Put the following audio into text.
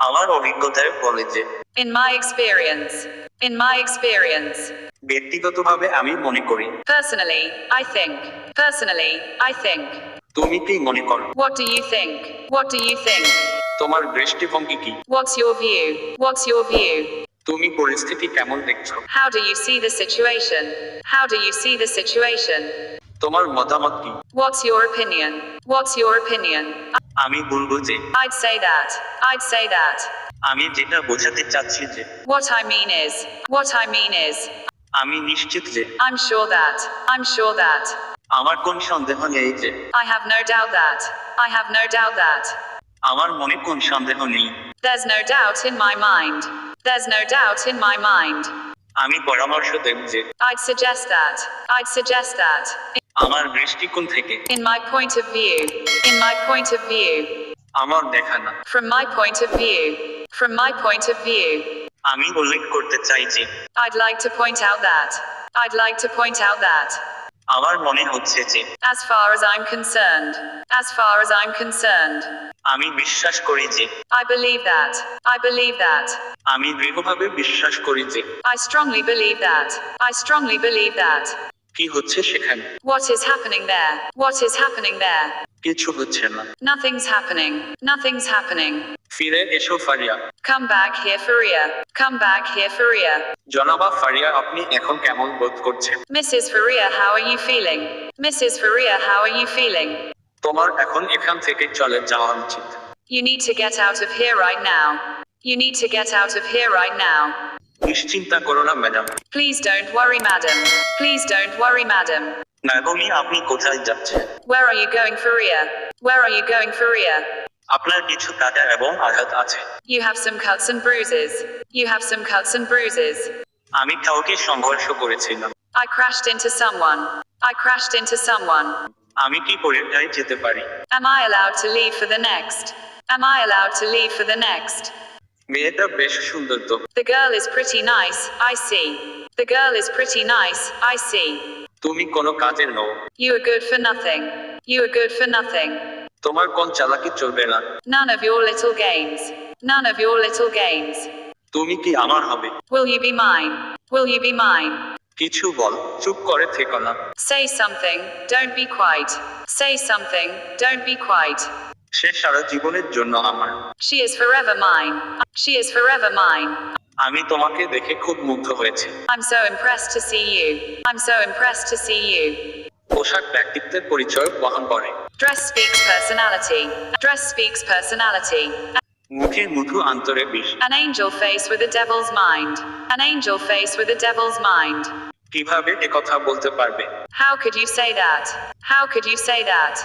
আমার অভিজ্ঞতায় বলে যে In my experience. In my experience. ব্যক্তিগতভাবে আমি মনে করি। Personally, I think. Personally, I think. তুমি কি মনে করো? What do you think? What do you think? তোমার দৃষ্টিভঙ্গি কি? What's your view? What's your view? তুমি পরিস্থিতি কেমন দেখছো? How do you see the situation? How do you see the situation? তোমার মতামত কি? What's your opinion? What's your opinion? আমি বলবো যে I'd say that. I'd say that. আমি যেটা বোঝাতে চাচ্ছি যে What I mean is, আমি নিশ্চিত যে I'm sure that, আমার কোন সন্দেহ নেই যে I have no doubt that, আমার মনে কোন সন্দেহ নেই। there's no doubt in my mind, আমি পরামর্শ দেব যে I'd suggest that, আমার দৃষ্টিকোণ থেকে in my point of view, আমার দেখা না। from my point of view, আমি উল্লেখ করতে চাই যে I'd like to point out that, আমার মনে হচ্ছে যে as far as I'm concerned, আমি বিশ্বাস করি যে I believe that, আমি দৃঢ়ভাবে বিশ্বাস করি যে I strongly believe that, কি হচ্ছে সেখানে what is happening there, কিছু হচ্ছে না। nothing's happening, ফিরে এসো Faria. come back here Faria, জনাবা ফারিয়া, আপনি এখন কেমন বোধ করছেন? Mrs. Faria, how are you feeling? তোমার এখন এখান থেকে চলে যাওয়া উচিত। You need to get out of here right now, নিশ্চিন্তা করো না madam. please don't worry madam, নাগমি, আপনি কোথায় যাচ্ছেন? where are you going Faria? আপনার কিছু কাটা এবং আঘাত আছে। You have some cuts and bruises, আমি কাউকে সংঘর্ষ করেছিলাম। I crashed into someone, আমি কি পরীক্ষায় যেতে পারি? am I allowed to leave for the next? মেয়েটা বেশ সুন্দর তো। The girl is pretty nice, I see. তুমি কোনো কাজের নও। You are good for nothing, তোমার কোন চালাকি চলবে না। none of your little games, তুমি কি আমার হবে? will you be mine, কিছু বল, চুপ করে থেকো না। say something, don't be quiet, সে সারা জীবনের জন্য আমার। she is forever mine, আমি তোমাকে দেখে খুব মুগ্ধ হয়েছি। I'm so impressed to see you, পোশাক ব্যক্তিত্বের পরিচয় বহন করে। dress speaks personality, মুখে মধু, অন্তরে বিষ। an angel face with a devil's mind, কিভাবে একথা বলতে পারবে? how could you say that?